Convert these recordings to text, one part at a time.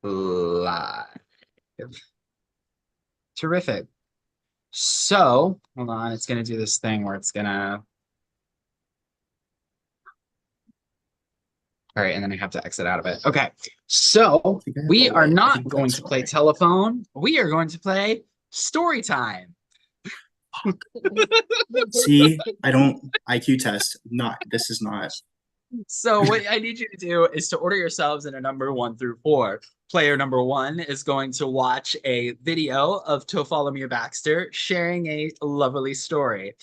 live. Terrific. So, hold on, it's gonna do this thing where it's gonna. All right, and then I have to exit out of it. Okay, so think I have we a are way. I not think going that's to play why. telephone. We are going to play story time. See, I don't IQ test. Not this is not. So what I need you to do is to order yourselves in a number 1 through 4. Player number 1 is going to watch a video of Bartholomew Baxter sharing a lovely story.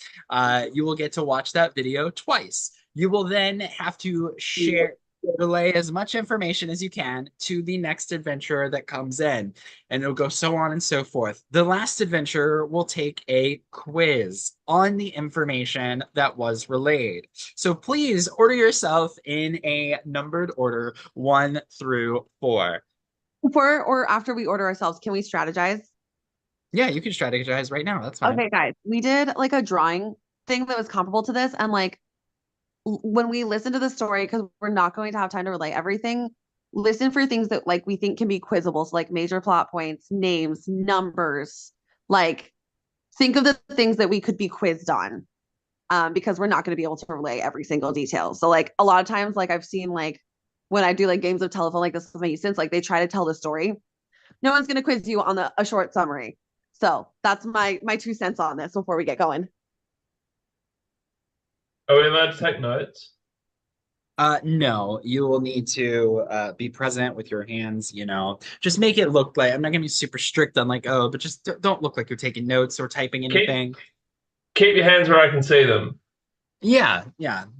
You will get to watch that video twice. You will then have to relay as much information as you can to the next adventurer that comes in, and it'll go so on and so forth. The last adventurer will take a quiz on the information that was relayed. So please order yourself in a numbered order 1 through 4. Before or after we order ourselves, can we strategize? Yeah, you can strategize right now. That's fine. Okay, guys, we did like a drawing thing that was comparable to this, and like when we listen to the story, because we're not going to have time to relay everything, listen for things that like we think can be quizzable, so like major plot points, names, numbers, like think of the things that we could be quizzed on. Because we're not going to be able to relay every single detail. So like a lot of times, like I've seen like when I do like games of telephone, like this with my instance, like they try to tell the story. No one's going to quiz you on a short summary. So that's my 2 cents on this before we get going. Are we allowed to take notes? No, you will need to be present with your hands, just make it look like I'm not gonna be super strict on like, oh, but just don't look like you're taking notes or typing anything. Keep your hands where I can see them. Yeah,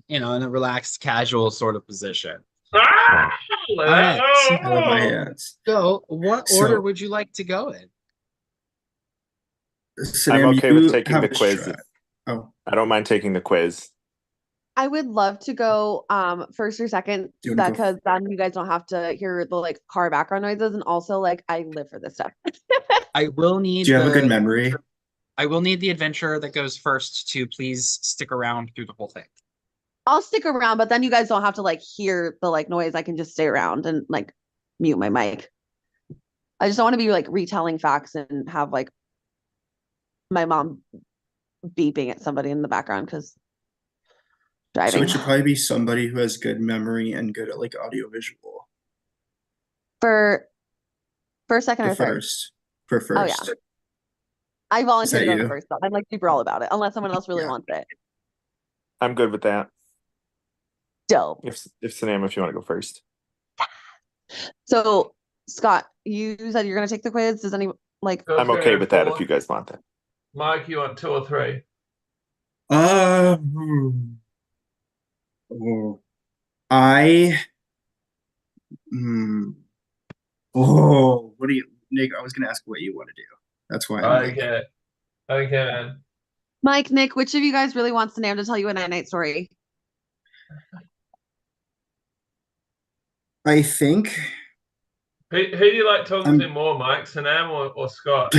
in a relaxed, casual sort of position. Ah! All right. I love my hands. So, what order would you like to go in? Sam, I'm okay with you taking have the a quiz. strat. Oh, I don't mind taking the quiz. I would love to go first or second Do you wanna go because then you guys don't have to hear the like car background noises, and also like I live for this stuff. I will need do you have a good memory? I will need the adventurer that goes first to please stick around through the whole thing. I'll stick around, but then you guys don't have to like hear the like noise. I can just stay around and like mute my mic. I just don't want to be like retelling facts and have like my mom beeping at somebody in the background because So driving. it should probably be somebody who has good memory and good at like audio visual. For second The or third. first. For Oh yeah. first. I volunteer to that go you? first, though. I'm like super all about it, unless someone else really Yeah. wants it. I'm good with that. Dope. If Sanam, if you want to go first. So Scott, you said you're gonna take the quiz. Does any like Who's I'm gonna okay go with that if forward? you guys want that. Mike, you want 2 or 3? Oh, I what do you, Nick? I was gonna ask what you want to do. That's why I'm like, Okay. Okay, man. Mike, Nick, which of you guys really wants the name to tell you a night story? I think Who do you like talking to more, Mike, Sanam or Scott?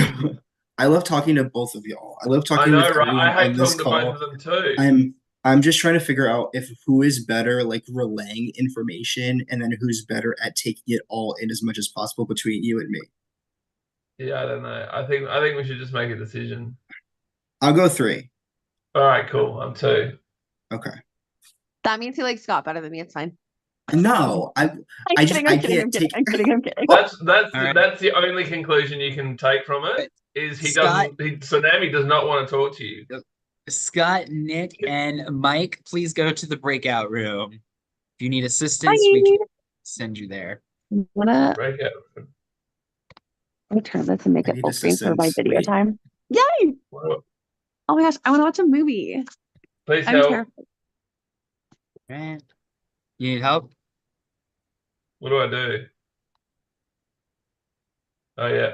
I love talking to both of y'all. I love I talking know, with right? I everyone on hate this talking to both call. of them too. I'm just trying to figure out if who is better like relaying information and then who's better at taking it all in as much as possible between you and me. Yeah, I don't know. I think we should just make a decision. I'll go 3. All right, cool. I'm 2. Okay. That means he likes Scott better than me. It's fine. No, I kidding, I'm kidding. I'm kidding. That's right. that's the only conclusion you can take from it. Is he Scott, Tsunami does not want to talk to you. Scott, Nick, and Mike, please go to the breakout room. If you need assistance, Bye. we can send you there. I'm gonna Break out. turn this and make I it need full screen for my assistance. video Wait. time. Yay! Well, Oh my gosh, I want to watch a movie. please I'm help. terrified. Right. You need help? What do I do? Oh yeah.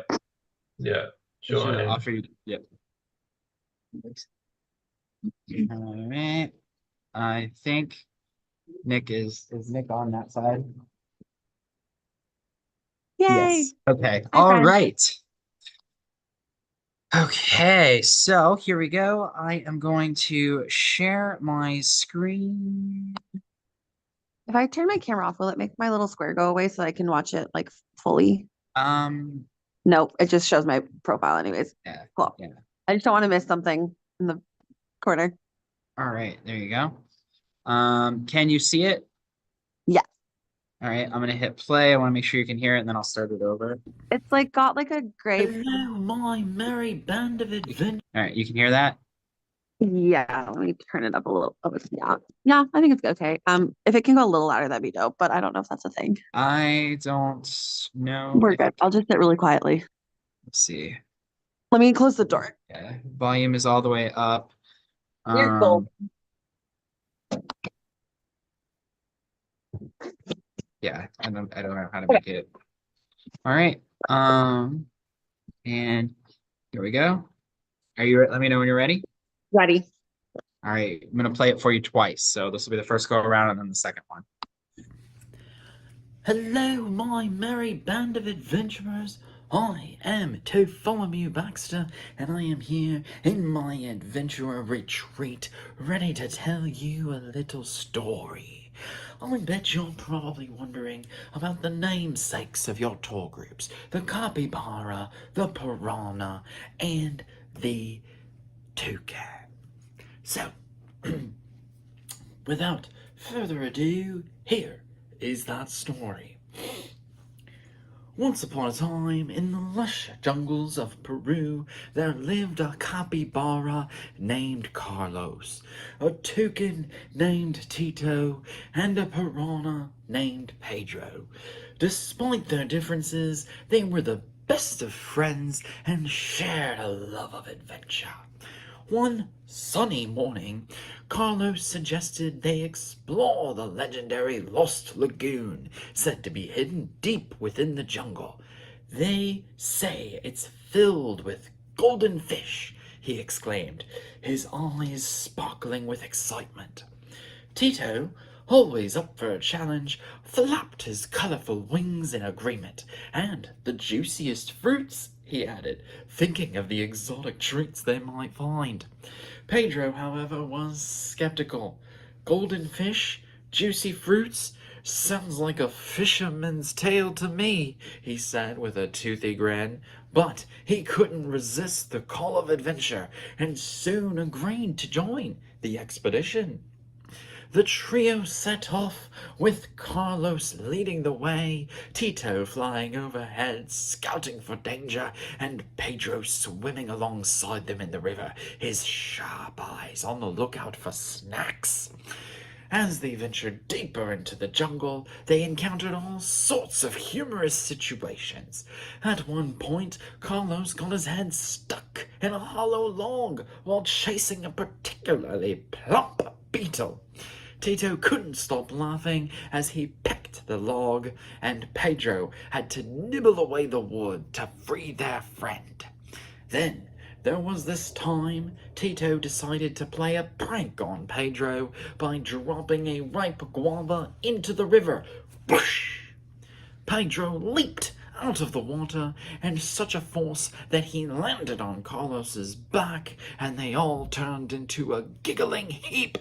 Yeah. Should Join. offer you. Yep. All right. I think Nick is Nick on that side? Yay! Yes. Okay. Hi, All friend. right. Okay, so here we go. I am going to share my screen. If I turn my camera off, will it make my little square go away so I can watch it like fully? Nope, it just shows my profile anyways. Yeah. Cool. Yeah. I just don't want to miss something in the corner. All right, there you go. Can you see it? Yeah. All right, I'm gonna hit play. I want to make sure you can hear it, and then I'll start it over. It's like got like a gray. Hello, my merry band of adventurers. All right, you can hear that? Yeah, let me turn it up a little. Oh, yeah. Yeah, I think it's okay. If it can go a little louder, that'd be dope, but I don't know if that's a thing. I don't know. We're if good. it- I'll just sit really quietly. Let's see. Let me close the door. Yeah, volume is all the way up. You're cool. Yeah, I don't know how to make it. All right. And here we go. Are you let me know when you're ready? Ready. All right, I'm gonna play it for you twice. So this will be the first go around and then the second one. Hello, my merry band of adventurers. I am Bartholomew Baxter, and I am here in my adventurer retreat, ready to tell you a little story. I bet you're probably wondering about the namesakes of your tour groups, the capybara, the piranha, and the toucan. So, without further ado, here is that story. Once upon a time, in the lush jungles of Peru, there lived a capybara named Carlos, a toucan named Tito, and a piranha named Pedro. Despite their differences, they were the best of friends and shared a love of adventure. One sunny morning, Carlos suggested they explore the legendary Lost Lagoon, said to be hidden deep within the jungle. They say it's filled with golden fish, he exclaimed, his eyes sparkling with excitement. Tito, always up for a challenge, flapped his colorful wings in agreement. And the juiciest fruits, he added, thinking of the exotic treats they might find. Pedro, however, was skeptical. Golden fish? Juicy fruits? Sounds like a fisherman's tale to me, he said with a toothy grin. But he couldn't resist the call of adventure and soon agreed to join the expedition. The trio set off, with Carlos leading the way, Tito flying overhead, scouting for danger, and Pedro swimming alongside them in the river, his sharp eyes on the lookout for snacks. As they ventured deeper into the jungle, they encountered all sorts of humorous situations. At one point, Carlos got his head stuck in a hollow log while chasing a particularly plump beetle. Tito couldn't stop laughing as he pecked the log, and Pedro had to nibble away the wood to free their friend. Then there was this time Tito decided to play a prank on Pedro by dropping a ripe guava into the river. Whoosh! Pedro leaped out of the water in such a force that he landed on Carlos's back, and they all turned into a giggling heap.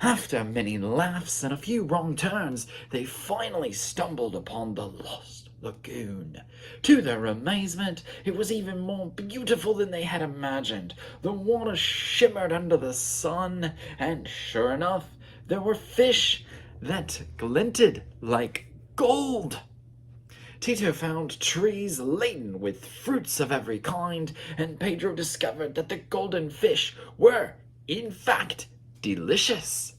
After many laughs and a few wrong turns, they finally stumbled upon the Lost Lagoon. To their amazement, it was even more beautiful than they had imagined. The water shimmered under the sun, and sure enough, there were fish that glinted like gold. Tito found trees laden with fruits of every kind, and Pedro discovered that the golden fish were, in fact, delicious.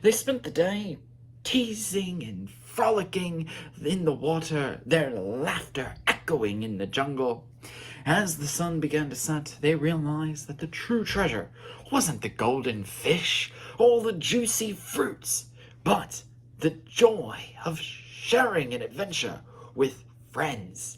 They spent the day teasing and frolicking in the water, their laughter echoing in the jungle. As the sun began to set, they realized that the true treasure wasn't the golden fish or the juicy fruits, but the joy of sharing an adventure with friends.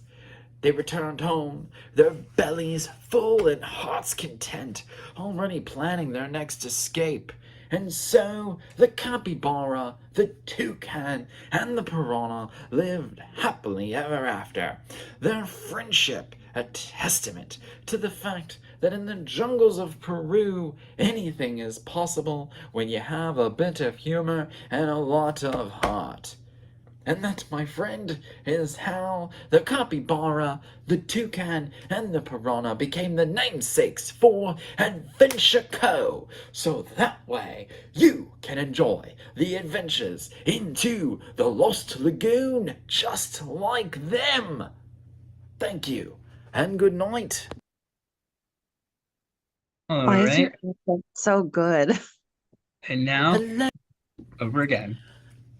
They returned home, their bellies full and hearts content, already planning their next escape. And so the capybara, the toucan, and the piranha lived happily ever after, their friendship a testament to the fact that in the jungles of Peru, anything is possible when you have a bit of humor and a lot of heart. And that, my friend, is how the capybara, the toucan, and the piranha became the namesakes for Adventure Co. So that way you can enjoy the adventures into the Lost Lagoon just like them. Thank you, and good night. All Why is your right. accent so good? And now Hello. over again.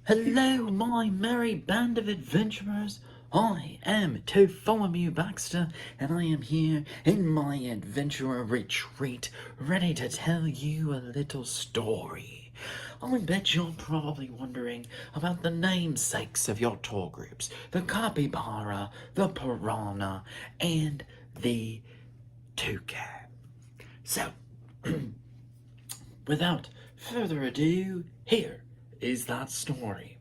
Hello, my merry band of adventurers. I am Bartholomew Baxter, and I am here in my adventurer retreat, ready to tell you a little story. I bet you're probably wondering about the namesakes of your tour groups, the capybara, the piranha, and the toucan. So, without further ado, here is that story.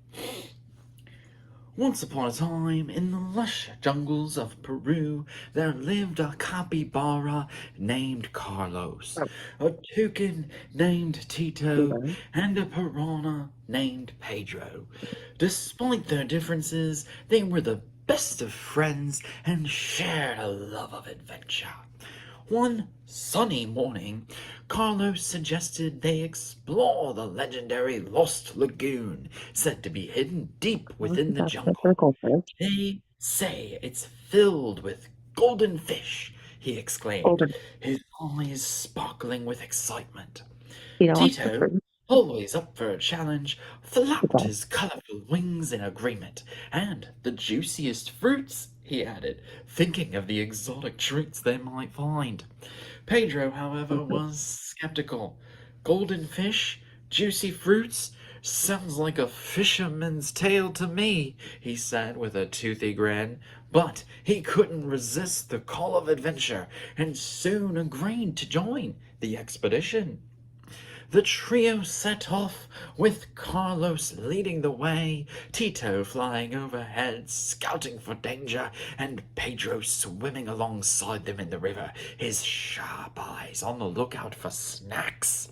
Once upon a time, in the lush jungles of Peru, there lived a capybara named Carlos, a toucan named Tito, and a piranha named Pedro. Despite their differences, they were the best of friends and shared a love of adventure. One sunny morning, Carlos suggested they explore the legendary Lost Lagoon, said to be hidden deep within the jungle. They say it's filled with golden fish, he exclaimed, his eyes sparkling with excitement. Tito, always up for a challenge, flapped his colorful wings in agreement. And the juiciest fruits, he added, thinking of the exotic treats they might find. Pedro, however, was skeptical. Golden fish? Juicy fruits? Sounds like a fisherman's tale to me, he said with a toothy grin. But he couldn't resist the call of adventure and soon agreed to join the expedition. The trio set off, with Carlos leading the way, Tito flying overhead, scouting for danger, and Pedro swimming alongside them in the river, his sharp eyes on the lookout for snacks.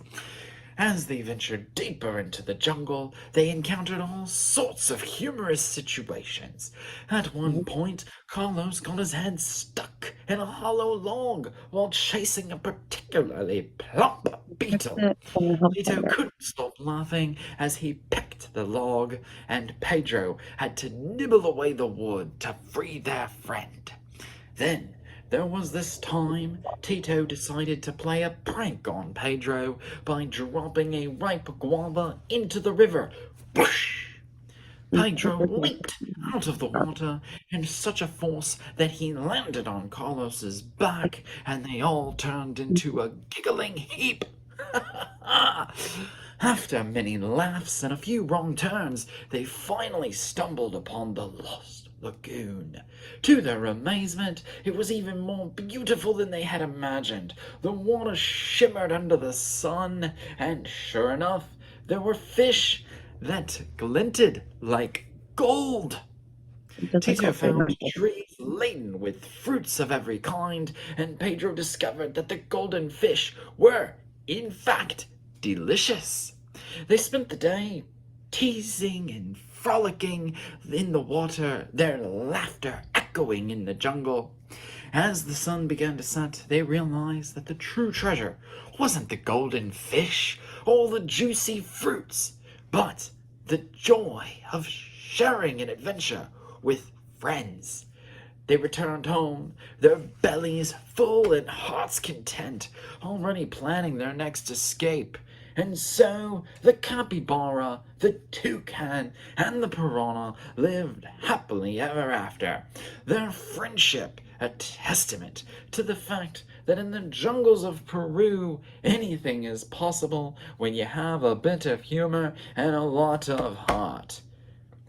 As they ventured deeper into the jungle, they encountered all sorts of humorous situations. At one point, Carlos got his head stuck in a hollow log while chasing a particularly plump beetle. Tito couldn't stop laughing as he pecked the log, and Pedro had to nibble away the wood to free their friend. Then there was this time Tito decided to play a prank on Pedro by dropping a ripe guava into the river. Whoosh! Pedro leaped out of the water in such a force that he landed on Carlos's back, and they all turned into a giggling heap. After many laughs and a few wrong turns, they finally stumbled upon the Lost Lagoon. To their amazement, it was even more beautiful than they had imagined. The water shimmered under the sun, and sure enough, there were fish that glinted like gold. Tito found trees laden with fruits of every kind, and Pedro discovered that the golden fish were, in fact, delicious. They spent the day teasing and frolicking in the water, their laughter echoing in the jungle. As the sun began to set, they realized that the true treasure wasn't the golden fish or the juicy fruits, but the joy of sharing an adventure with friends. They returned home, their bellies full and hearts content, already planning their next escape. And so the capybara, the toucan, and the piranha lived happily ever after, their friendship a testament to the fact that in the jungles of Peru, anything is possible when you have a bit of humor and a lot of heart.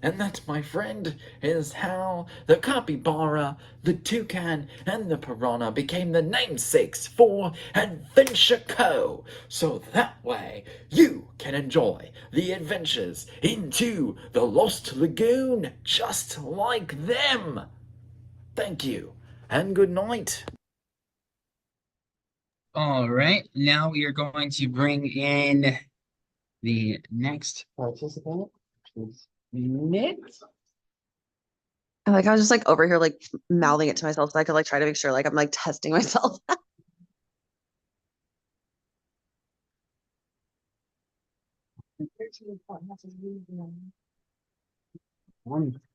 And that, my friend, is how the capybara, the toucan, and the piranha became the namesakes for Adventure Co. So that way you can enjoy the adventures into the Lost Lagoon just like them. Thank you, and good night. All right, now we are going to bring in the next participant, which is Nick. Like I was just like over here like mouthing it to myself so I could like try to make sure like I'm like testing myself.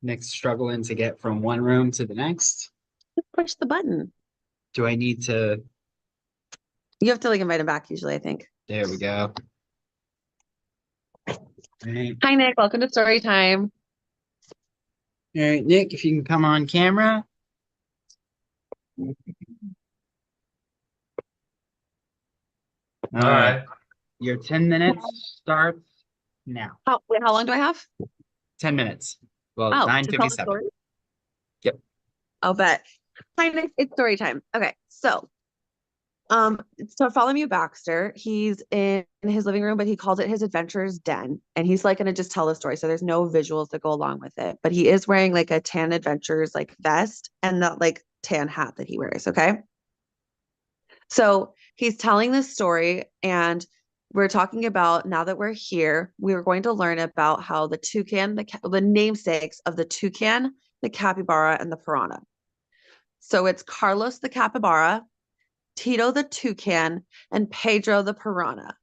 Nick's struggling to get from one room to the next. Push the button. Do I need to? You have to like invite him back usually, I think. There we go. All right. Hi Nick, welcome to story time. All right, Nick, if you can come on camera. All right. Your 10 minutes starts now. Wait, how long do I have? 10 minutes. Well, Oh, to tell the 9:57. story? Yep. I'll bet. Hi Nick, it's story time. Okay, so it's Bartholomew Baxter. He's in his living room, but he calls it his adventurer's den. And he's like gonna just tell the story. So there's no visuals that go along with it. But he is wearing like a tan adventurer's like vest and that like tan hat that he wears. Okay. So he's telling this story, and we're talking about now that we're here, we are going to learn about how the toucan, the namesakes of the toucan, the capybara, and the piranha. So it's Carlos the capybara, Tito the toucan, and Pedro the piranha.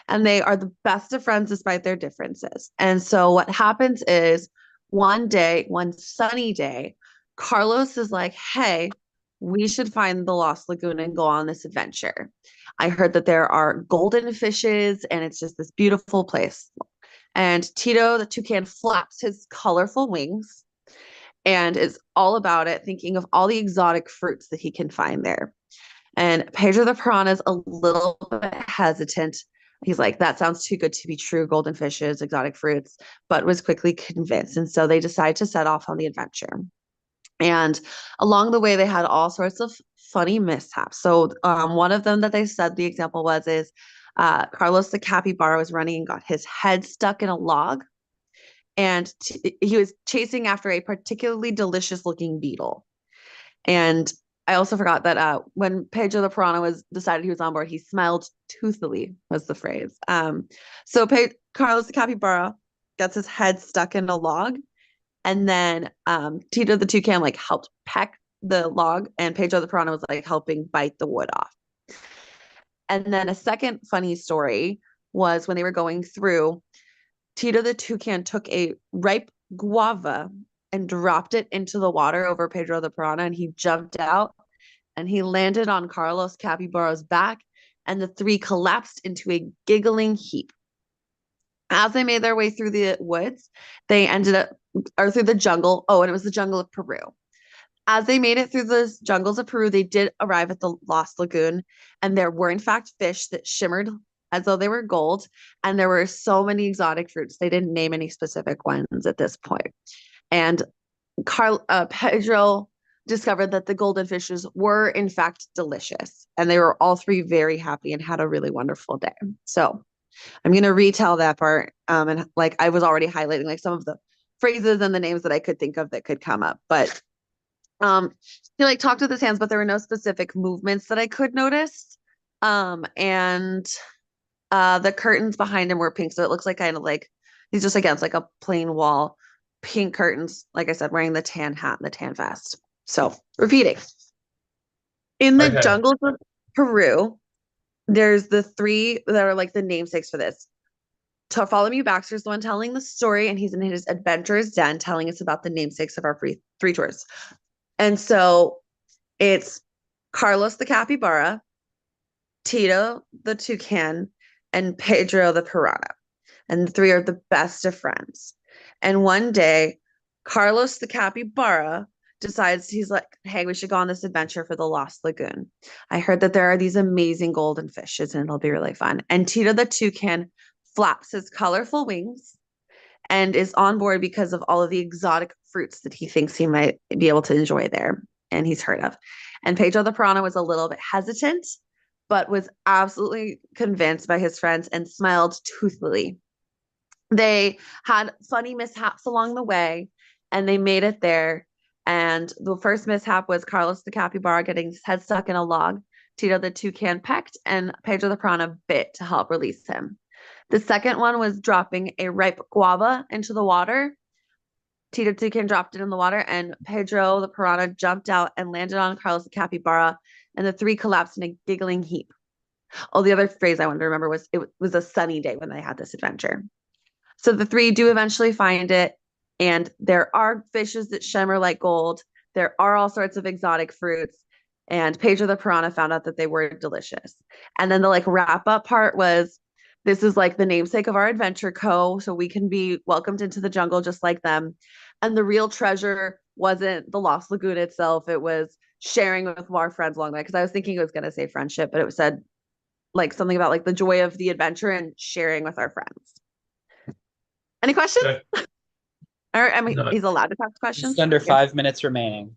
And they are the best of friends despite their differences. And so what happens is one day, one sunny day, Carlos is like, hey, we should find the Lost Lagoon and go on this adventure. I heard that there are golden fishes and it's just this beautiful place. And Tito the toucan flaps his colorful wings and is all about it, thinking of all the exotic fruits that he can find there. And Pedro the piranha is a little bit hesitant. He's like, that sounds too good to be true, golden fishes, exotic fruits, but was quickly convinced. And so they decide to set off on the adventure. And along the way, they had all sorts of funny mishaps. So one of them that they said the example was is Carlos the capybara was running and got his head stuck in a log. And he was chasing after a particularly delicious looking beetle. And I also forgot that when Pedro the piranha was decided he was on board, he smiled toothily was the phrase. So Carlos the capybara gets his head stuck in a log, and then Tito the toucan like helped peck the log, and Pedro the piranha was like helping bite the wood off. And then a second funny story was when they were going through, Tito the toucan took a ripe guava and dropped it into the water over Pedro the piranha, and he jumped out and he landed on Carlos Capybara's back, and the three collapsed into a giggling heap. As they made their way through the woods, they ended up, or through the jungle. Oh, and it was the jungle of Peru. As they made it through the jungles of Peru, they did arrive at the Lost Lagoon, and there were, in fact, fish that shimmered as though they were gold. And there were so many exotic fruits. They didn't name any specific ones at this point. And Pedro discovered that the golden fishes were, in fact, delicious. And they were all three very happy and had a really wonderful day. So I'm going to retell that part. And like I was already highlighting like some of the phrases and the names that I could think of that could come up. But he like talked with his hands, but there were no specific movements that I could notice. And the curtains behind him were pink. So it looks like kind of like he's just against like a plain wall, pink curtains, like I said, wearing the tan hat and the tan vest. So repeating. In the jungles of Peru, there's the three that are like the namesakes for this. Bartholomew Baxter is the one telling the story, and he's in his adventurer's den telling us about the namesakes of our three tours. And so it's Carlos the capybara, Tito the toucan, and Pedro the piranha. And the three are the best of friends. And one day, Carlos the capybara decides, he's like, hey, we should go on this adventure for the Lost Lagoon. I heard that there are these amazing golden fishes and it'll be really fun. And Tito the toucan flaps his colorful wings and is on board because of all of the exotic fruits that he thinks he might be able to enjoy there and he's heard of. And Pedro the piranha was a little bit hesitant, but was absolutely convinced by his friends and smiled toothfully. They had funny mishaps along the way and they made it there. And the first mishap was Carlos the capybara getting his head stuck in a log. Tito the toucan pecked and Pedro the piranha bit to help release him. The second one was dropping a ripe guava into the water. Tito Toucan dropped it in the water, and Pedro the piranha jumped out and landed on Carlos the capybara, and the three collapsed in a giggling heap. Oh, the other phrase I wanted to remember was, it was a sunny day when they had this adventure. So the three do eventually find it, and there are fishes that shimmer like gold. There are all sorts of exotic fruits, and Pedro the piranha found out that they were delicious. And then the like wrap up part was, this is like the namesake of our adventure co, so we can be welcomed into the jungle just like them. And the real treasure wasn't the Lost Lagoon itself, it was sharing with our friends along the way. Because I was thinking it was going to say friendship, but it said like something about like the joy of the adventure and sharing with our friends. Any questions? Okay. Or I mean, No. he's allowed to ask questions. Just under Okay. 5 minutes remaining.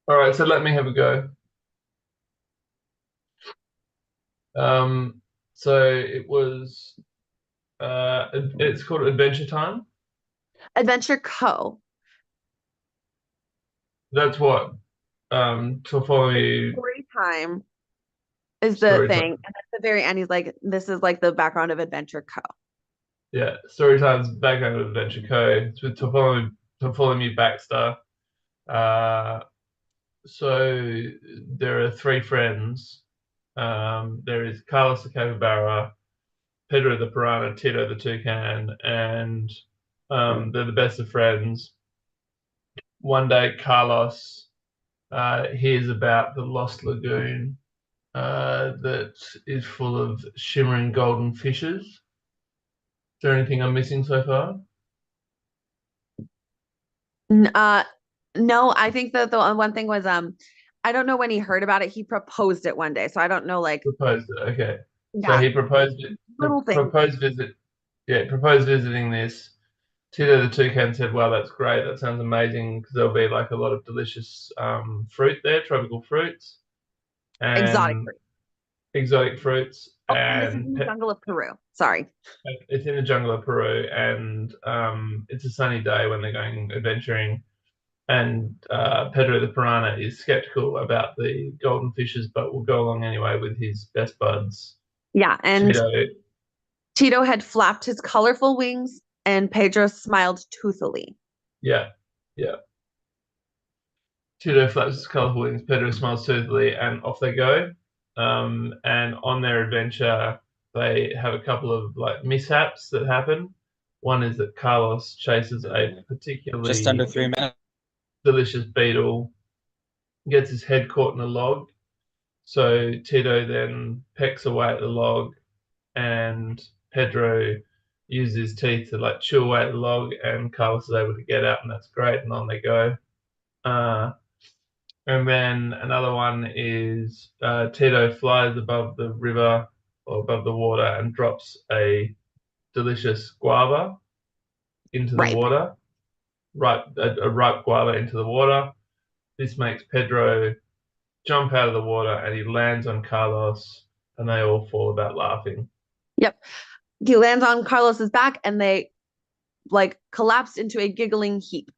All right, so let me have a go. So it was it's called Adventure Time. Adventure Co. That's what to follow me. Story time is the Story thing. time. And at the very end, he's like, this is like the background of Adventure Co. Yeah, Storytime's background of Adventure Co. It's with Topolomy Baxter. So there are three friends. There is Carlos the Capybara, Pedro the Piranha, Tito the Toucan, and they're the best of friends. One day, Carlos hears about the Lost Lagoon that is full of shimmering golden fishes. Is there anything I'm missing so far? No, I think that the one thing was I don't know when he heard about it. He proposed it one day, so I don't know like Proposed it. Okay. So yeah, he proposed it. little thing. Proposed visit. Yeah, proposed visiting this. Tito the Toucan said, "Wow, that's great. That sounds amazing because there'll be like a lot of delicious fruit there, tropical fruits, Exotic and fruit. exotic fruits, Oh, and this is and in the jungle of Peru. Sorry. it's in the jungle of Peru, and it's a sunny day when they're going adventuring." And Pedro the Piranha is skeptical about the golden fishes, but will go along anyway with his best buds. Yeah, and Tito. Tito had flapped his colorful wings, and Pedro smiled toothily. Yeah, yeah. Tito flaps his colourful wings, Pedro smiles toothily, and off they go. And on their adventure, they have a couple of like mishaps that happen. One is that Carlos chases a particularly Just under 3 minutes. delicious beetle, gets his head caught in a log. So Tito then pecks away at the log, and Pedro uses his teeth to like chew away at the log, and Carlos is able to get out, and that's great. And on they go. And then another one is Tito flies above the river or above the water and drops a delicious guava into the water, a ripe guava into the water. This makes Pedro jump out of the water, and he lands on Carlos, and they all fall about laughing. Yep. He lands on Carlos's back, and they like collapse into a giggling heap.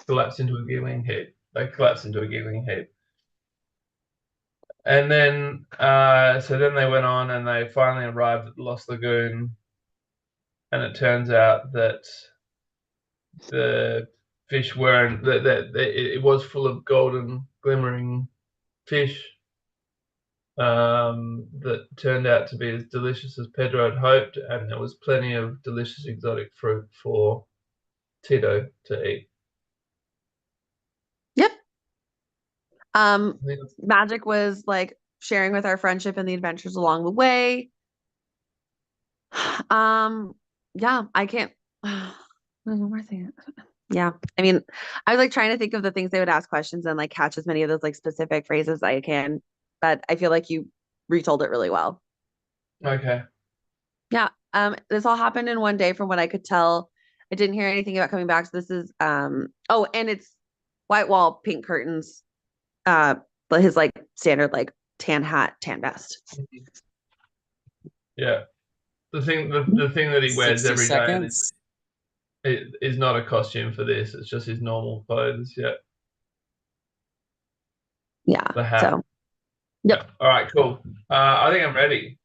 Collapse into a giggling heap. They collapse into a giggling heap. And then, so then they went on, and they finally arrived at the Lost Lagoon, and it turns out that the fish weren't that it was full of golden glimmering fish that turned out to be as delicious as Pedro had hoped, and there was plenty of delicious exotic fruit for Tito to eat. Yep. Magic was like sharing with our friendship and the adventures along the way. Yeah, I can't. There's one more thing. Yeah, I mean, I was like trying to think of the things they would ask questions and like catch as many of those like specific phrases as I can, but I feel like you retold it really well. Okay. Yeah. This all happened in one day from what I could tell. I didn't hear anything about coming back. So this is oh, and it's white wall, pink curtains, but his like standard like tan hat, tan vest. Yeah. The thing that he wears 60 every seconds. day is not a costume for this. It's just his normal clothes. Yeah. Yeah. The hat. So yep. Yeah. All right, cool. I think I'm ready.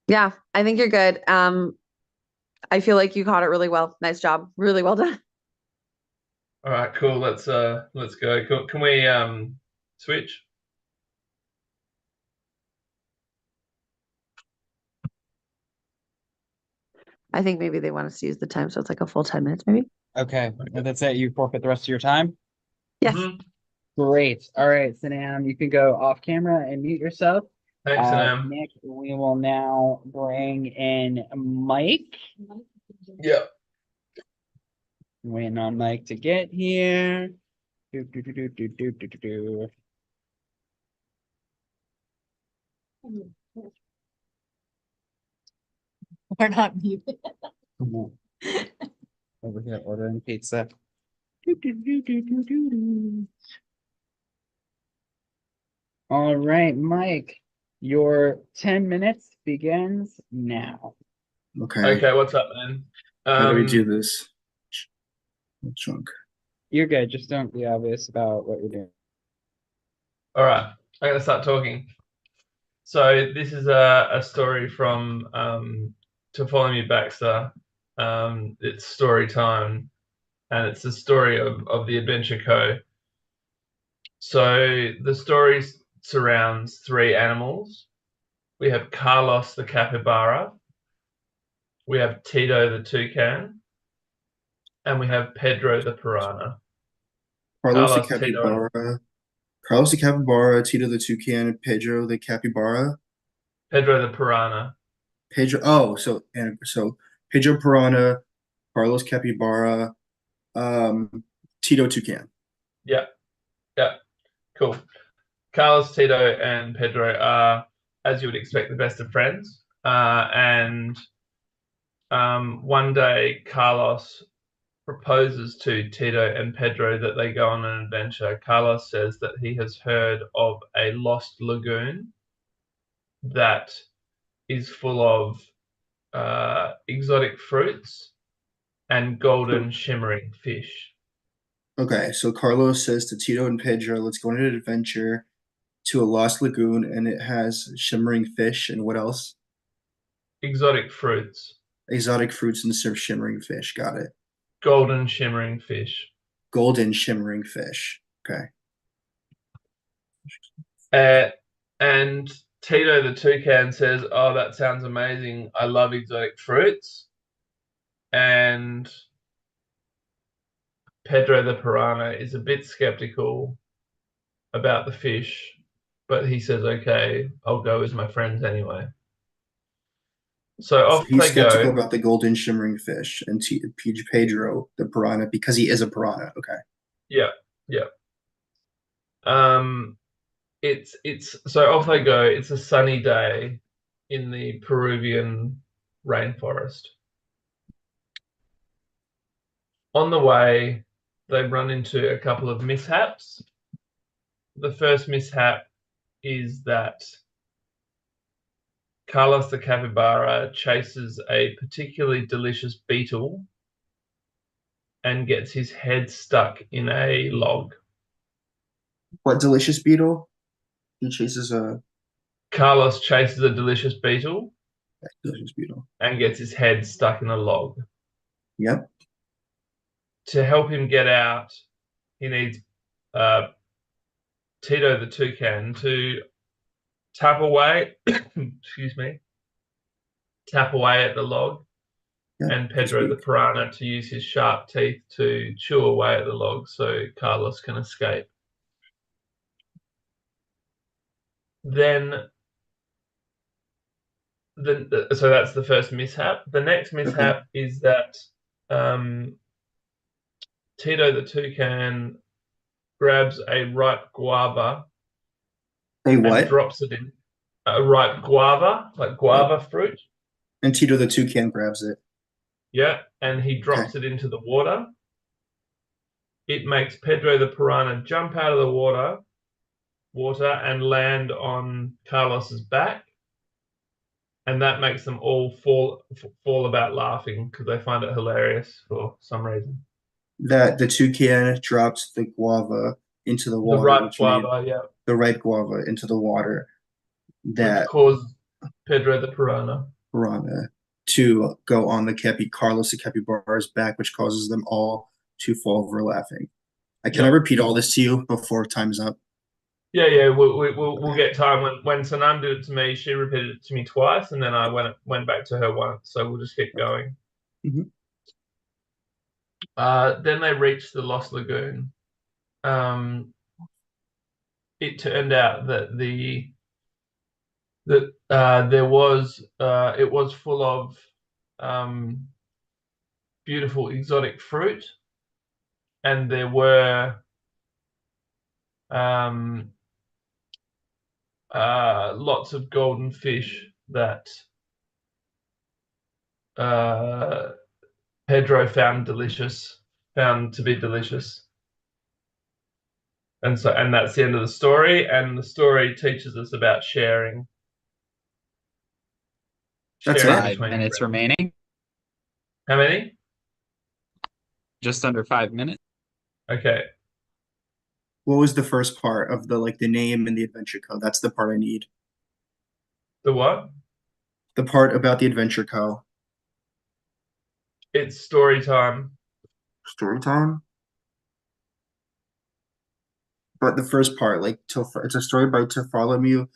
Yeah, I think you're good. I feel like you caught it really well. Nice job. Really well done. All right, cool. Let's go. Can we switch? I think maybe they want us to use the time, so it's like a full 10 minutes, maybe. Okay, and that's it. You forfeit the rest of your time. Yes. Mhm. Great. All right, Sanam, you can go off camera and mute yourself. Thanks, Sam. Nick, we will now bring in Mike. Yeah. Waiting on Mike to get here. Do, do, do, do, do, do, do, do, do. We're not muted. Come on. Over here ordering pizza. Do, do, do, do, do, do, do. All right, Mike, your 10 minutes begins now. Okay. Okay, what's up, man? How do we do this? Chunk. You're good. Just don't be obvious about what you're doing. All right, I'm gonna start talking. So this is a story from To Follow Me Baxter. It's story time, and it's the story of the Adventure Co. So the story surrounds three animals. We have Carlos the capybara, we have Tito the toucan, and we have Pedro the piranha. Carlos the Carlos, Tito, and capybara. Carlos the capybara, Tito the toucan, Pedro the capybara. Pedro the piranha. Pedro. Oh, so Pedro piranha, Carlos capybara, Tito toucan. Yeah, yeah, cool. Carlos, Tito, and Pedro are, as you would expect, the best of friends. And one day, Carlos proposes to Tito and Pedro that they go on an adventure. Carlos says that he has heard of a lost lagoon that is full of exotic fruits and golden shimmering fish. Okay, so Carlos says to Tito and Pedro, let's go on an adventure to a lost lagoon, and it has shimmering fish and what else? Exotic fruits. Exotic fruits and serve shimmering fish. Got it. Golden shimmering fish. Golden shimmering fish. Okay. And Tito the toucan says, "Oh, that sounds amazing. I love exotic fruits." And Pedro the piranha is a bit skeptical about the fish, but he says, "Okay, I'll go with my friends anyway." So off He's they skeptical go. about the golden shimmering fish and Pedro the piranha because he is a piranha. Okay. Yeah, yeah. It's so off they go. It's a sunny day in the Peruvian rainforest. On the way, they run into a couple of mishaps. The first mishap is that Carlos the capybara chases a particularly delicious beetle and gets his head stuck in a log. What delicious beetle? He chases a Carlos chases a delicious beetle delicious beetle. and gets his head stuck in a log. Yep. To help him get out, he needs Tito the toucan to tap away, excuse me, tap away at the log, Yep. and Pedro the piranha to use his sharp teeth to chew away at the log so Carlos can escape. Then so that's the first mishap. The next mishap is that Tito the toucan grabs a ripe guava A and what? drops it in a ripe guava, like guava fruit. And Tito the toucan grabs it. Yeah, and he drops it into the water. It makes Pedro the piranha jump out of the water and land on Carlos's back. And that makes them all fall about laughing because they find it hilarious for some reason. That the toucan dropped the guava into the water. The ripe guava, yeah. The ripe guava into the water. That which caused Pedro the piranha to go on the Carlos the capybara's back, which causes them all to fall over laughing. Can I repeat all this to you before time's up? Yeah. We'll get time. When Sanam did it to me, she repeated it to me twice, and then I went back to her once. So we'll just keep going. Mhm. Then they reached the Lost Lagoon. It turned out that it was full of beautiful exotic fruit, and there were lots of golden fish that Pedro found to be delicious. And that's the end of the story. And the story teaches us about sharing. That's Sharing it? 5 between minutes friends. remaining. How many? Just under 5 minutes. Okay. What was the first part of the name and the adventure code? That's the part I need. The what? The part about the adventure co. It's story time. Story time? But the first part, it's a story by Bartholomew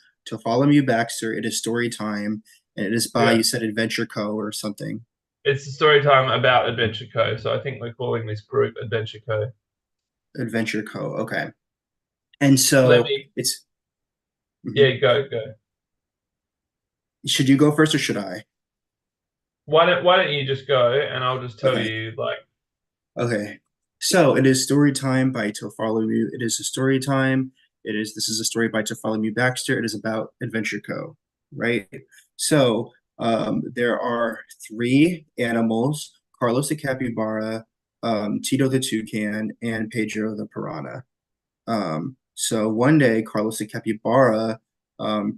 Baxter. It is story time, and it is by, Yeah. you said, Adventure Co. or something. It's a story time about Adventure Co. So I think we're calling this group Adventure Co. Adventure Co. Okay. And so Let me. it's. Mhm. Yeah, go. Should you go first or should I? Why don't you just go and I'll just tell Okay. you Okay. So it is story time by Bartholomew. It is a story time. This is a story by Bartholomew Baxter. It is about Adventure Co. Right? So there are 3 animals: Carlos the capybara, Tito the toucan, and Pedro the piranha. So one day, Carlos the capybara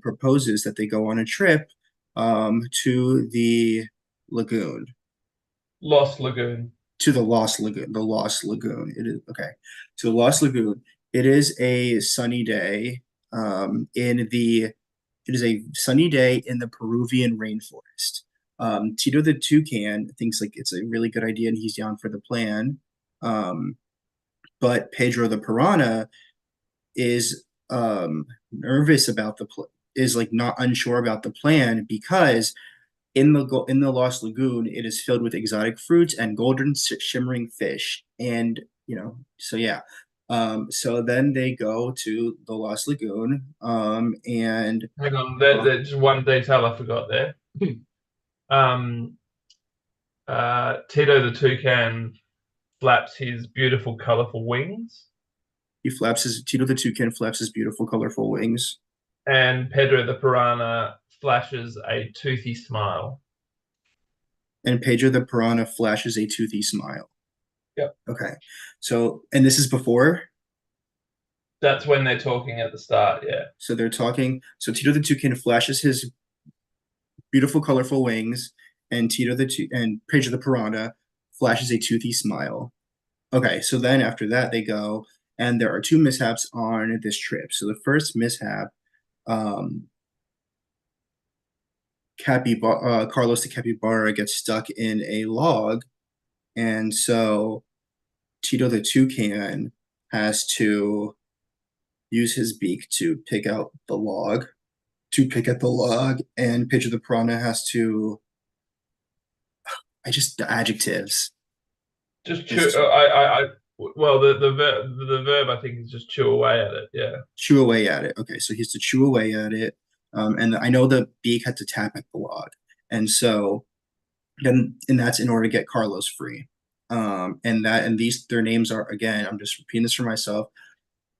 proposes that they go on a trip to the lagoon. Lost Lagoon. To the Lost Lagoon. The Lost Lagoon. It is okay. To the Lost Lagoon. It is a sunny day. It is a sunny day in the Peruvian rainforest. Tito the toucan thinks like it's a really good idea and he's down for the plan. But Pedro the piranha is nervous about is like not unsure about the plan because in the Lost Lagoon, it is filled with exotic fruits and golden shimmering fish, and so yeah. So then they go to the Lost Lagoon, and Hang on, there's one detail I forgot there. Tito the toucan flaps his beautiful, colorful wings, Tito the toucan flaps his beautiful, colorful wings, and Pedro the piranha flashes a toothy smile. and Pedro the piranha flashes a toothy smile. Yep. Okay. So, and this is before. That's when they're talking at the start, yeah. So they're talking. So Tito the toucan flashes his beautiful, colorful wings, and and Pedro the piranha flashes a toothy smile. Okay, so then after that they go, and there are 2 mishaps on this trip. So the first mishap, Carlos the capybara gets stuck in a log, and so Tito the toucan has to use his beak to pick at the log, and Pedro the piranha has to. The adjectives. Just chew. Well, the verb I think is just chew away at it. Yeah. Chew away at it. Okay, so he has to chew away at it, and I know the beak had to tap at the log, and that's in order to get Carlos free. And their names are, again, I'm just repeating this for myself: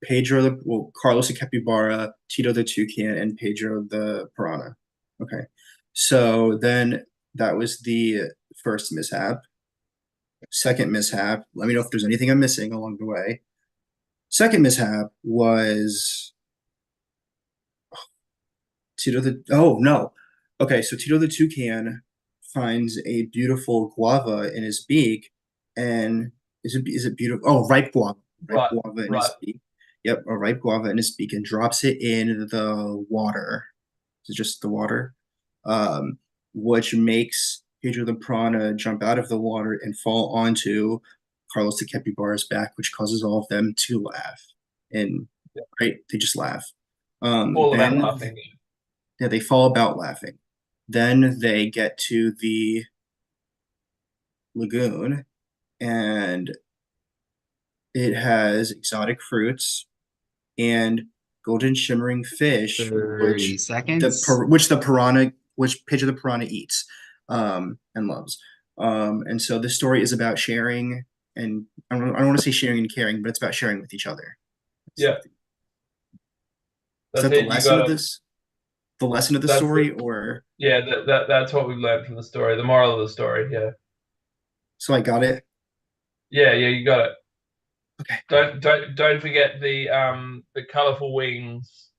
Carlos the capybara, Tito the toucan, and Pedro the piranha. Okay, so then that was the first mishap. Second mishap, let me know if there's anything I'm missing along the way. Second mishap was Okay, so Tito the toucan finds a beautiful guava in his beak, and is it beautiful? Oh, ripe guava. Ripe guava in his beak. Yep, a ripe guava in his beak, and drops it in the water. Is it just the water? Which makes Pedro the piranha jump out of the water and fall onto Carlos the capybara's back, which causes all of them to laugh. And right, they just laugh. All about Then laughing. yeah, they fall about laughing. Then they get to the lagoon, and it has exotic fruits and golden shimmering fish, 30 which seconds. which Pedro the piranha eats, and loves. And so this story is about sharing, and I don't want to say sharing and caring, but it's about sharing with each other. Yeah. Is That's that the it. You lesson of got this? The lesson of the That's story, the- or Yeah, that's what we've learned from the story. The moral of the story. Yeah. so I got it. Yeah, you got it. Okay. Don't forget the colorful wings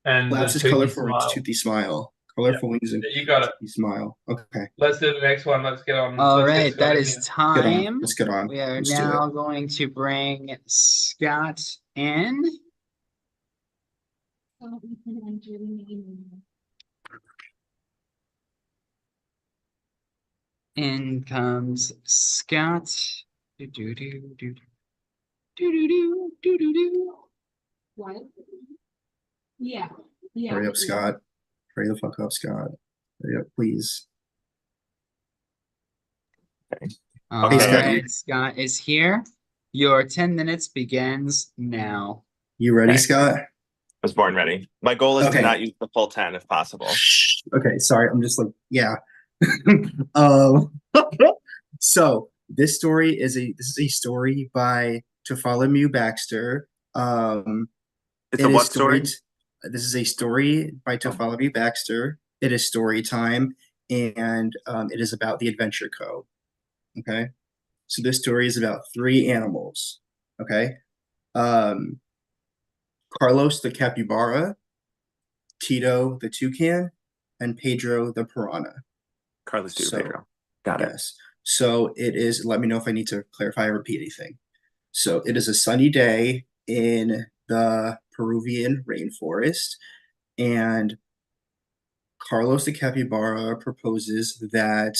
and Flaps the his toothy colorful wings, smile. toothy smile, colorful wings, and You got it. toothy smile. Okay, Let's do the next one. Let's get on. All Let's get right, Scott that in is here. get on. time. Let's get on. We are Let's do it. now going to bring Scott in. In comes Scott. Do do do do do do do do do do. What? Yeah. Hurry up, Scott. Hurry the fuck up, Scott. Hurry up, please. All Hey, Scott, right, Scott is here. Your 10 minutes begins now. you ready, Okay. Scott? I was born ready. My goal is Okay. to not use the full 10 if possible. Okay, sorry. I'm just like, yeah. um, so this is a story by Bartholomew Baxter. It's It a is what story? This is a story by Bartholomew Baxter. It is story time, and it is about the Adventure Co. Okay, so this story is about three animals. Okay, Carlos the capybara, Tito the toucan, and Pedro the piranha. Carlos Tito So, Pedro. Got it. Yes. So it is. Let me know if I need to clarify or repeat anything. So it is a sunny day in the Peruvian rainforest, and Carlos the capybara proposes that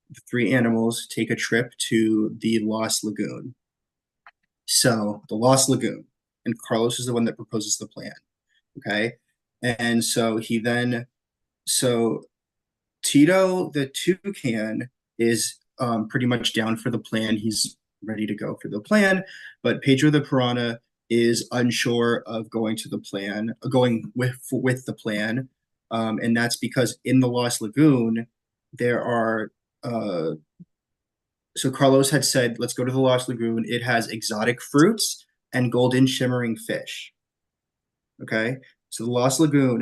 the three animals take a trip to the Lost Lagoon. So the Lost Lagoon, and Carlos is the one that proposes the plan. Okay, and so Tito the toucan is pretty much down for the plan. He's ready to go for the plan, but Pedro the piranha is unsure of going with the plan, and that's because in the Lost Lagoon there are. So Carlos had said, "Let's go to the Lost Lagoon. It has exotic fruits and golden shimmering fish." Okay, so the Lost Lagoon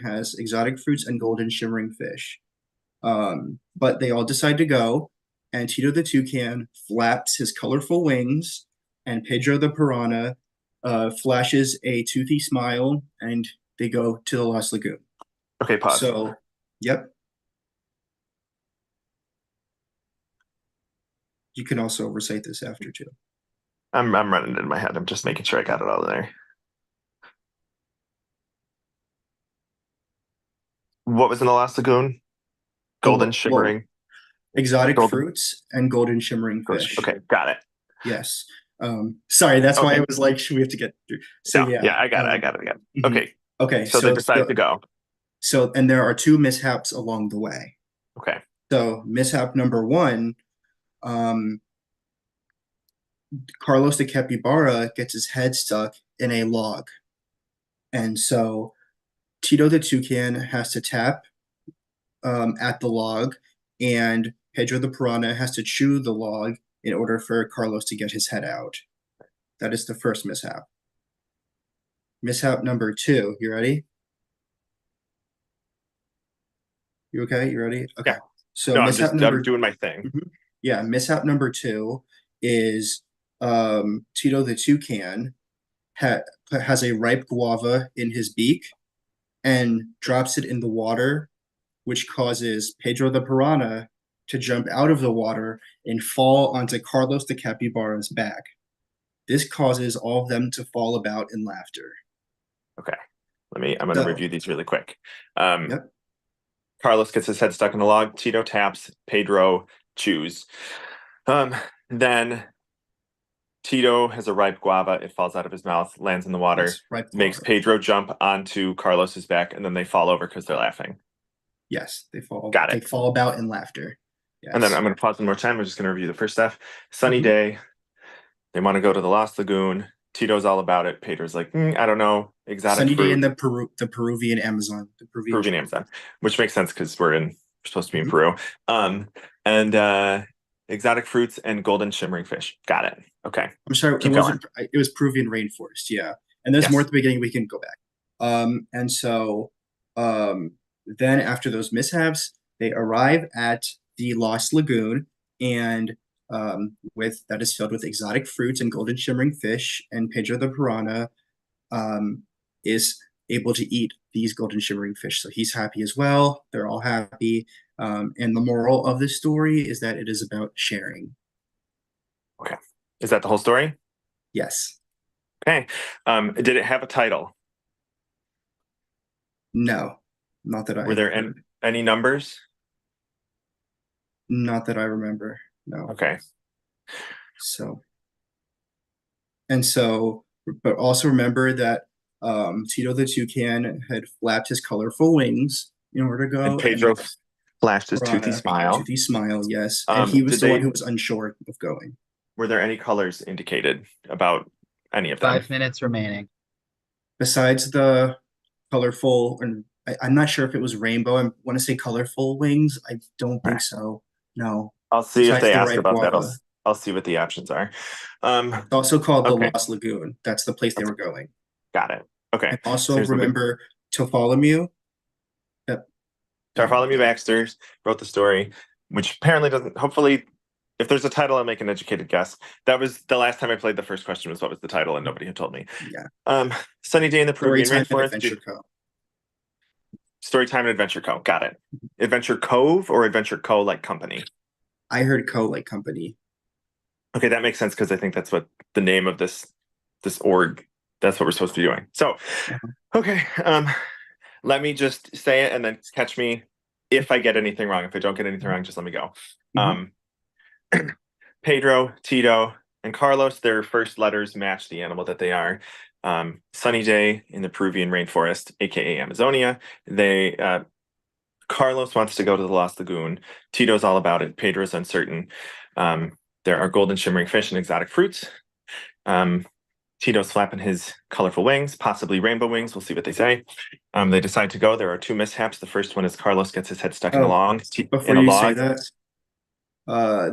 has exotic fruits and golden shimmering fish. But they all decide to go, and Tito the toucan flaps his colorful wings, and Pedro the piranha flashes a toothy smile, and they go to the Lost Lagoon. Okay, pause. So, yep. You can also recite this after too. I'm running it in my head. I'm just making sure I got it all there. What was in the last lagoon? Golden shimmering. Exotic fruits and golden shimmering fish. Okay, got it. Yes. Sorry, that's why I was like, should we have to get through? So No, yeah, I got it. I got it again. Mhm. Okay. Okay. So they decide to go. So, and there are two mishaps along the way. Okay. So mishap number one, Carlos the capybara gets his head stuck in a log. And so Tito the toucan has to tap at the log, and Pedro the piranha has to chew the log in order for Carlos to get his head out. That is the first mishap. Mishap number two, you ready? You okay? You ready? Okay. Yeah. So No, mishap I'm doing my thing. Yeah, mishap number two is Tito the toucan has a ripe guava in his beak and drops it in the water, which causes Pedro the piranha to jump out of the water and fall onto Carlos the capybara's back. This causes all of them to fall about in laughter. Okay. I'm gonna review these really quick. Yep. Carlos gets his head stuck in the log. Tito taps. Pedro chews. Then Tito has a ripe guava. It falls out of his mouth, lands in the water, Yes, ripe makes guava. Pedro jump onto Carlos's back, and then they fall over because they're laughing. Yes, they fall. Got it. They fall about in laughter. Yes. And then I'm going to pause one more time. We're just going to review the first stuff. Sunny Mhm. day. They want to go to the Lost Lagoon. Tito's all about it. Pedro's like, I don't know. Exotic Sunny fruit. day in the Peruvian Amazon. The Peruvian Peruvian Amazon, which makes sense because we're supposed to be in Mhm. Peru. And exotic fruits and golden shimmering fish. Got it. Okay. I'm sorry, Keep it wasn't. It was Peruvian rainforest. Yeah, and there's Yes. more at the beginning. We can go back. And so, then after those mishaps, they arrive at the Lost Lagoon, and with that is filled with exotic fruits and golden shimmering fish, and Pedro the piranha is able to eat these golden shimmering fish. So he's happy as well. They're all happy. And the moral of this story is that it is about sharing. Okay. Is that the whole story? Yes. Okay. Did it have a title? No. Not that I Were there any numbers? Not that I remember. No. Okay. So, but also remember that Tito the Toucan had flapped his colorful wings in order to go. And Pedro flashed his toothy Piranha, smile. Toothy smile, yes. And he was the one who was unsure of going. Were there any colors indicated about any of them? 5 minutes remaining. Besides the colorful, and I'm not sure if it was rainbow. I want to say colorful wings. I don't think so. No. I'll see if Besides they the ask ripe about that. guava. I'll see what the options are. It's also called okay. the Lost Lagoon. That's the place they were going. Got it. Okay. And also So remember Bartholomew. Yep. Bartholomew Baxter wrote the story, which apparently doesn't. Hopefully, if there's a title, I'll make an educated guess. That was the last time I played. The first question was what was the title, and nobody had told me. Yeah. Sunny day in the Peruvian rainforest. Adventure Co. Storytime and Adventure Co. Got it. Adventure Cove or Adventure Co. like company? I heard Co. like company. Okay, that makes sense because I think that's what the name of this org. That's what we're supposed to be doing. So, okay. Let me just say it and then catch me if I get anything wrong. If I don't get anything wrong, just let me go. Pedro, Tito, and Carlos, their first letters match the animal that they are. Sunny day in the Peruvian rainforest, aka Amazonia. Carlos wants to go to the Lost Lagoon. Tito's all about it. Pedro's uncertain. There are golden shimmering fish and exotic fruits. Tito's flapping his colorful wings, possibly rainbow wings. We'll see what they say. They decide to go. There are 2 mishaps. The first one is Carlos gets his head stuck in a log. Before you say that,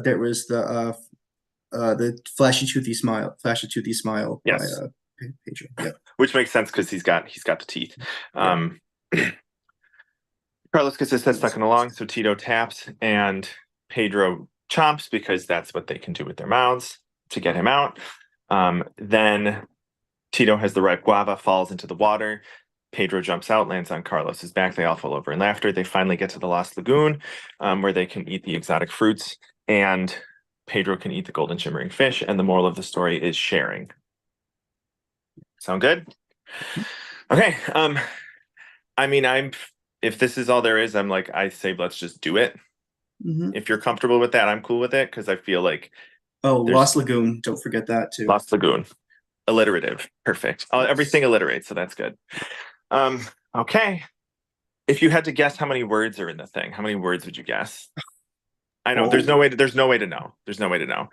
there was the flashy toothy smile. Yes. By Pedro. Yep. Which makes sense because he's got the teeth. Carlos gets his head stuck in a log, so Tito taps and Pedro chomps because that's what they can do with their mouths to get him out. Then Tito has the ripe guava, falls into the water. Pedro jumps out, lands on Carlos's back. They all fall over in laughter. They finally get to the Lost Lagoon, where they can eat the exotic fruits, and Pedro can eat the golden shimmering fish. And the moral of the story is sharing. Sound good? Okay. I mean, if this is all there is, I say let's just do it. If you're comfortable with that, I'm cool with it because I feel like. Oh, Lost Lagoon. Don't forget that too. Lost Lagoon. Alliterative. Perfect. Everything alliterates, so that's good. Okay. If you had to guess how many words are in the thing, how many words would you guess? I know there's no way to know. There's no way to know.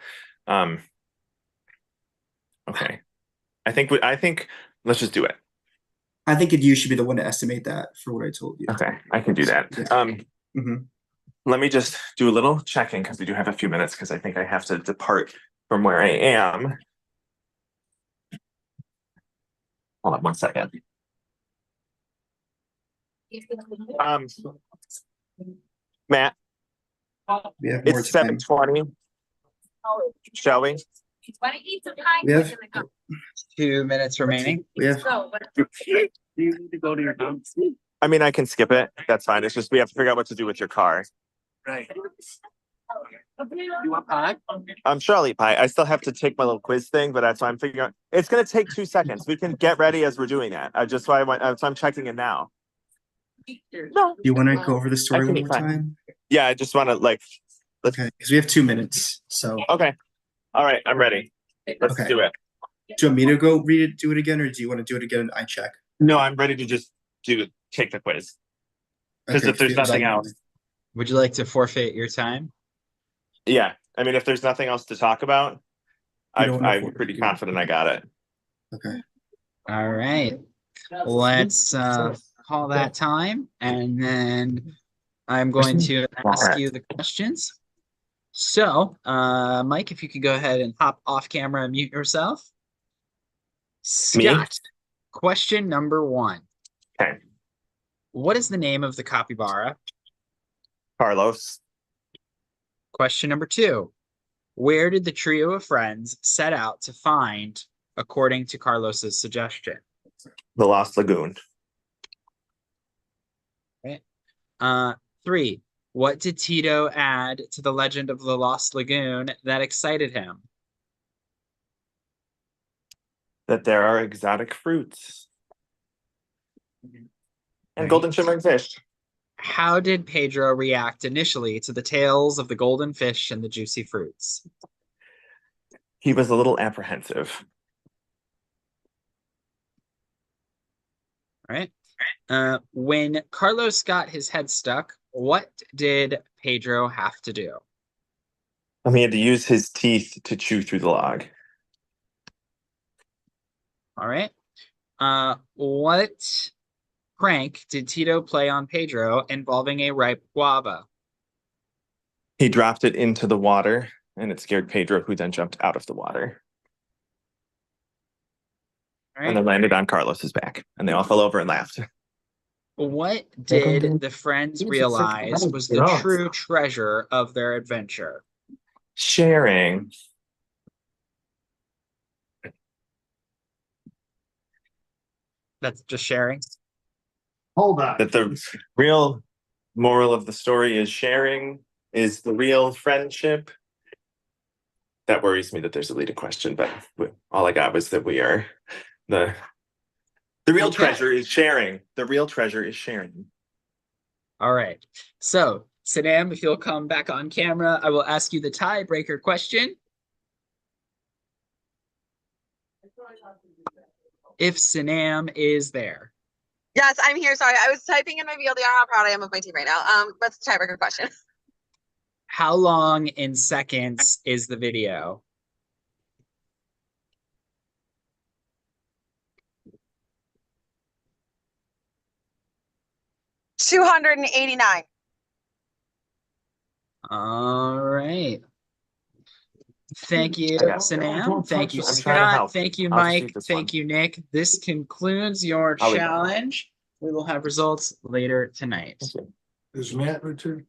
Okay. I think let's just do it. I think you should be the one to estimate that for what I told you. Okay, I can do that. Let me just do a little checking because we do have a few minutes because I think I have to depart from where I am. Hold on one second. Matt, We have more it's time. 7:20. Shall we? We have 2 minutes remaining. we have Do you need to go to your house? I mean, I can skip it. That's fine. It's just we have to figure out what to do with your car. Right. You want pie? I'm sure I'll eat pie. I still have to take my little quiz thing, but that's why I'm figuring out. It's going to take 2 seconds. We can get ready as we're doing that. That's why I'm checking it now. No. Do you want to go over the story I can one eat more pie. time? Yeah, I just want to let's. Okay, because we have 2 minutes. So Okay. All right, I'm ready. Let's Okay. do it. Do you want me to go read it, do it again, or do you want to do it again and I check? No, I'm ready to just take the quiz. Because if there's nothing else, Would you like to forfeit your time? yeah. I mean, if there's nothing else to talk about, You don't wanna I'm forfeit. pretty confident I got it. Okay. All right. Let's call that time, and then I'm going to ask you the questions. So, Mike, if you could go ahead and hop off camera and mute yourself. Scott, question number 1. Okay. What is the name of the capybara? Carlos. Question number 2. Where did the trio of friends set out to find, according to Carlos's suggestion? The Lost Lagoon. 3. What did Tito add to the legend of the Lost Lagoon that excited him? That there are exotic fruits. And Right. golden shimmering fish. How did Pedro react initially to the tales of the golden fish and the juicy fruits? He was a little apprehensive. All right. When Carlos got his head stuck, what did Pedro have to do? He had to use his teeth to chew through the log. All right. What prank did Tito play on Pedro involving a ripe guava? He dropped it into the water, and it scared Pedro, who then jumped out of the water. All And then right. landed on Carlos's back, and they all fell over and laughed. What did the friends realize was the true treasure of their adventure? Sharing. That's just sharing. Hold on. That the real moral of the story is sharing is the real friendship. That worries me that there's a leading question, but all I got was that we are the real Okay. treasure is sharing. The real treasure is sharing. All right. So, Sadam, if you'll come back on camera, I will ask you the tiebreaker question. If Sanam is there. Yes, I'm here. Sorry, I was typing in my VLDR how proud I am of my team right now. What's the tiebreaker question? How long in seconds is the video? $289. All right. Thank you, Sanam. Thank you, I'm trying to Scott. help. Thank you, I'll just Mike. use this Thank one. you, Nick. This concludes your I'll leave that. challenge. We will have results later tonight. Is Matt returned?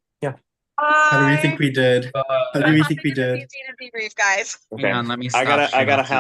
How do we think we did? How do we think we did? Debrief, guys. Hang on, let me I stop gotta sharing hop to you.